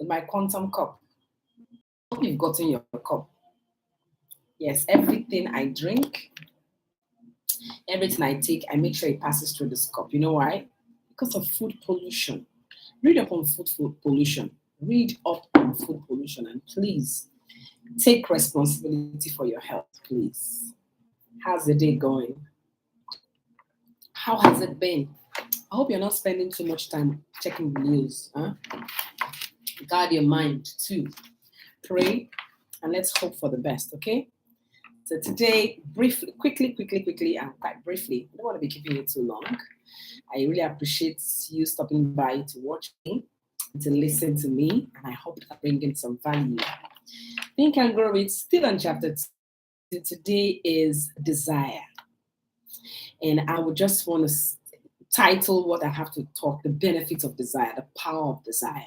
with my quantum cup. I hope you've gotten your cup. Yes, everything I drink, everything I take, I make sure it passes through this cup. You know why? Because of food pollution. Read up on food pollution. Read up on food pollution, and please take responsibility for your health, please. How's the day going? How has it been? I hope you're not spending too much time checking the news. Huh? Guard your mind too. Pray and let's hope for the best, okay? So today, briefly, quickly, and quite briefly, I don't want to be keeping you too long. I really appreciate you stopping by to watch me, to listen to me, and I hope that bringing some value. Think and Grow It, still on chapter 2. Today is desire. And I would just want to title what I have to talk, the benefits of desire, the power of desire.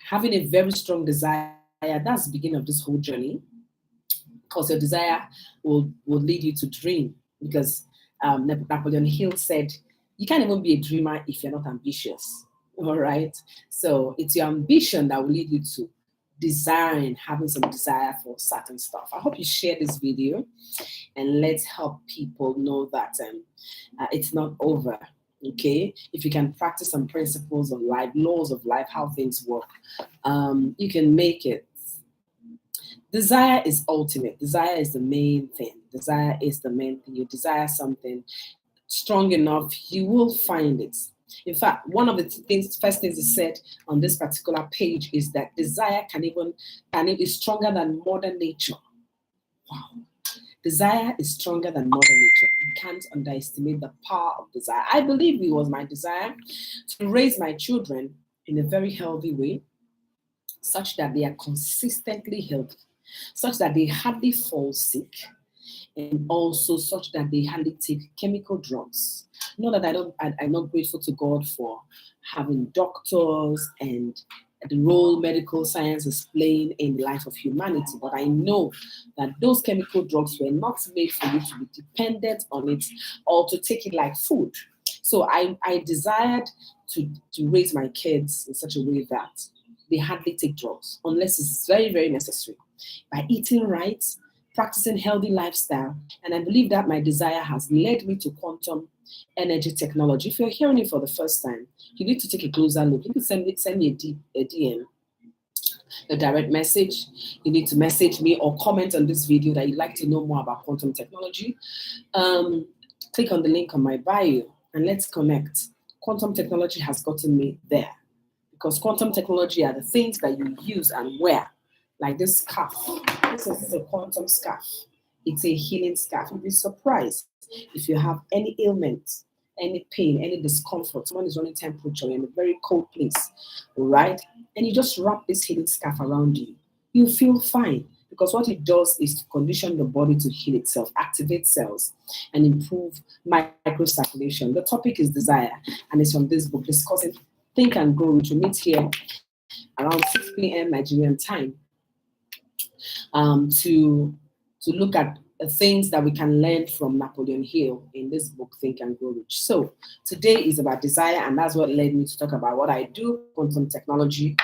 Having a very strong desire, that's the beginning of this whole journey. Because your desire will lead you to dream. Because Napoleon Hill said, you can't even be a dreamer if you're not ambitious. All right. So it's your ambition that will lead you to design, having some desire for certain stuff. I hope you share this video and let's help people know that it's not over. Okay, if you can practice some principles of life, laws of life, how things work, you can make it. Desire is ultimate. Desire is the main thing. Desire is the main thing. You desire something strong enough, you will find it. In fact, one of the first things it said on this particular page is that desire can be stronger than modern nature. Wow. Desire is stronger than modern nature. You can't underestimate the power of desire. I believe it was my desire to raise my children in a very healthy way, such that they are consistently healthy, such that they hardly fall sick, and also such that they hardly take chemical drugs. Not that I'm not grateful to God for having doctors and the role medical science is playing in the life of humanity, but I know that those chemical drugs were not made for you to be dependent on it or to take it like food. So I desired to raise my kids in such a way that they hardly take drugs unless it's very, very necessary. By eating right, practicing healthy lifestyle, and I believe that my desire has led me to quantum energy technology. If you're hearing it for the first time, you need to take a closer look. You can send me a DM, a direct message. You need to message me or comment on this video that you'd like to know more about quantum technology. Click on the link on my bio and let's connect. Quantum technology has gotten me there because quantum technology are the things that you use and wear, like this scarf. This is a quantum scarf. It's a healing scarf. You'll be surprised if you have any ailment, any pain, any discomfort. Someone is running temperature, you're in a very cold place, all right? And you just wrap this healing scarf around you. You feel fine because what it does is to condition the body to heal itself, activate cells, and improve microcirculation. The topic is desire, and it's from this book discussing Think and Grow, which we meet here around 6 p.m. Nigerian time to look at the things that we can learn from Napoleon Hill in this book, Think and Grow Rich. So today is about desire, and that's what led me to talk about what I do, quantum technology.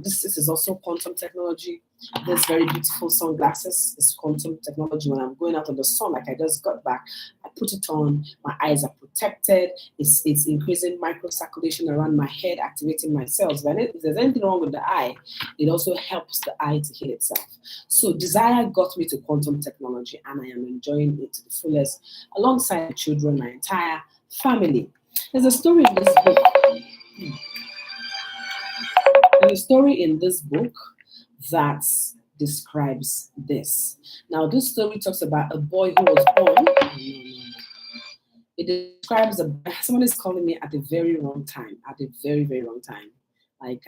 This is also quantum technology. This very beautiful sunglasses is quantum technology. When I'm going out on the sun, like I just got back, I put it on, my eyes are protected, it's increasing microcirculation around my head, activating my cells. But if there's anything wrong with the eye, it also helps the eye to heal itself. So desire got me to quantum technology, and I am enjoying it to the fullest, alongside my children, my entire family. There's a story in this book. There's a story in this book that describes this. Now, this story talks about a boy who was born. It describes someone is calling me at a very wrong time, at a very, very wrong time. Like,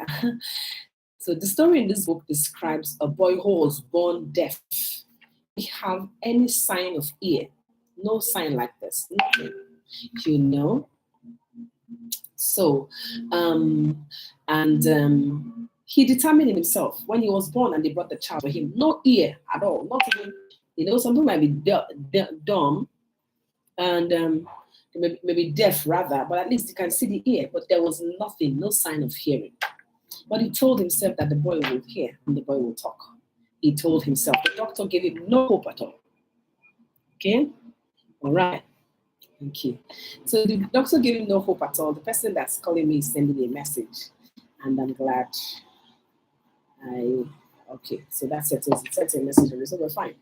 so the story in this book describes a boy who was born deaf. He have any sign of ear, no sign like this, nothing, you know. So, he determined himself when he was born and they brought the child for him. No ear at all, not even, something might be dumb and maybe deaf rather, but at least you can see the ear, but there was nothing, no sign of hearing. But he told himself that the boy will hear and the boy will talk. He told himself. The doctor gave him no hope at all. Okay? All right. Thank you. So the doctor gave him no hope at all. The person that's calling me is sending me a message. And I'm glad okay. So that settles it. Sent a message and so we're fine.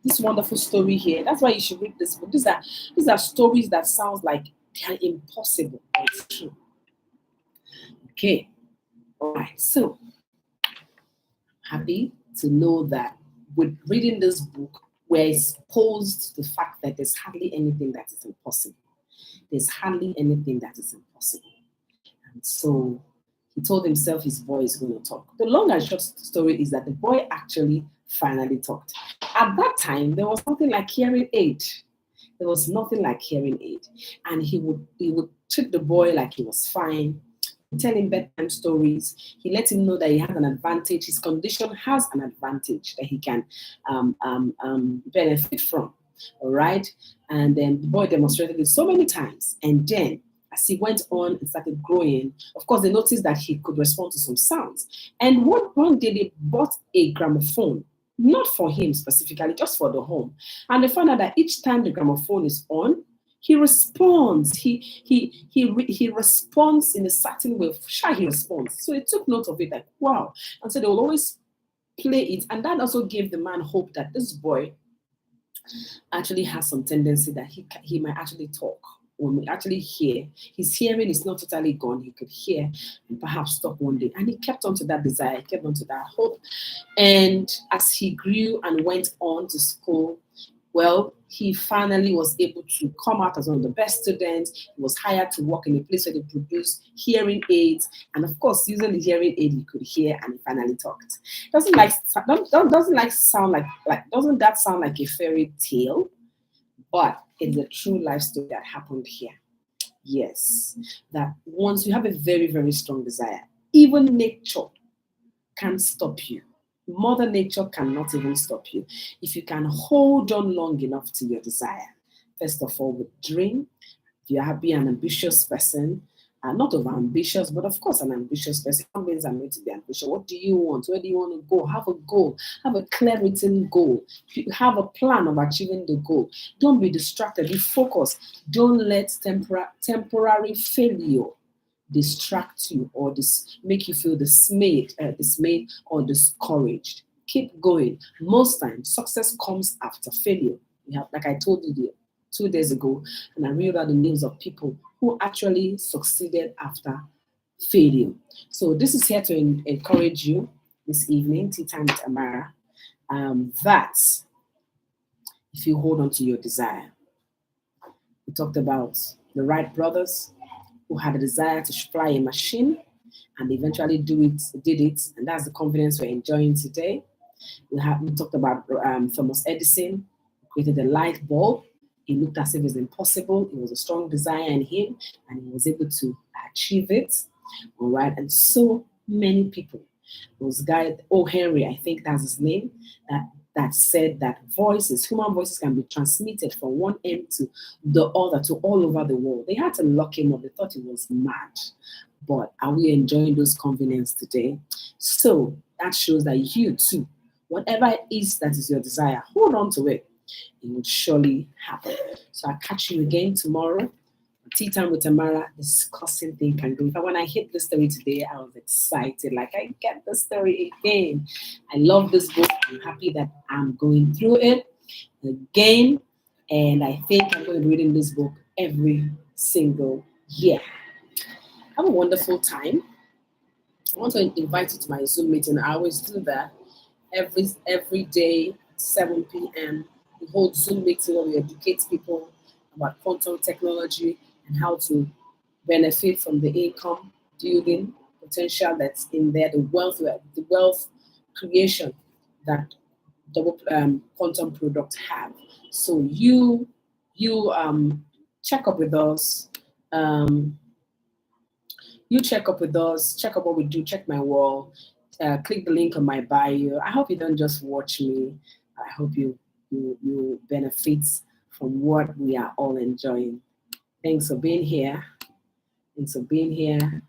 This wonderful story here. That's why you should read this book. These are stories that sounds like they are impossible. But it's true. Okay. All right. So happy to know that with reading this book, we're exposed to the fact that there's hardly anything that is impossible. There's hardly anything that is impossible. And so he told himself his boy is going to talk. The long and short story is that the boy actually finally talked. At that time, there was nothing like hearing aid. There was nothing like hearing aid. And he would treat the boy like he was fine, tell him bedtime stories. He let him know that he has an advantage. His condition has an advantage that he can benefit from. All right. And then the boy demonstrated it so many times. And then as he went on and started growing, of course, they noticed that he could respond to some sounds. And one day they bought a gramophone, not for him specifically, just for the home. And they found out that each time the gramophone is on, he responds. He responds in a certain way. Sure, he responds. So he took note of it, like, wow. And so they will always play it. And that also gave the man hope that this boy actually has some tendency that he might actually talk or may actually hear. His hearing is not totally gone. He could hear and perhaps talk one day. And he kept on to that desire, kept on to that hope. And as he grew and went on to school, well, he finally was able to come out as one of the best students. He was hired to work in a place where they produced hearing aids. And of course, using the hearing aid, he could hear and he finally talked. Doesn't that sound like a fairy tale? But it's a true life story that happened here. Yes, that once you have a very, very strong desire, even nature can't stop you. Mother Nature cannot even stop you. If you can hold on long enough to your desire, first of all, with dream, if you are be an ambitious person, not over ambitious, but of course an ambitious person. Some means I'm going to be ambitious. What do you want? Where do you want to go? Have a goal. Have a clear written goal. Have a plan of achieving the goal. Don't be distracted. Be focused. Don't let temporary failure distract you or make you feel dismayed or discouraged. Keep going. Most times, success comes after failure. Like I told you 2 days ago, and I read out the names of people who actually succeeded after failure. So this is here to encourage you this evening, Tea Time with Amara, that if you hold on to your desire. We talked about the Wright brothers who had a desire to fly a machine and eventually did it, and that's the confidence we're enjoying today. We talked about Thomas Edison, who created a light bulb. It looked as if it was impossible. It was a strong desire in him, and he was able to achieve it. All right, and so many people. Those guys, O. Henry, I think that's his name, that said that human voices can be transmitted from one end to the other, to all over the world. They had to lock him up. They thought he was mad. But are we enjoying those conveniences today? So that shows that you too, whatever it is that is your desire, hold on to it. It will surely happen. So I'll catch you again tomorrow. Tea Time with Amara, discussing thing can do. When I hit the story today, I was excited. Like, I get the story again. I love this book. I'm happy that I'm going through it again. And I think I'm going to be reading this book every single year. Have a wonderful time. I want to invite you to my Zoom meeting. I always do that every day, 7 p.m. We hold Zoom meeting where we educate people about quantum technology and how to benefit from the income building potential that's in there, the wealth creation that double quantum products have. So you check up with us. You check up with us, check out what we do, check my wall, click the link on my bio. I hope you don't just watch me. I hope you benefit from what we are all enjoying. Thanks for being here. Thanks for being here.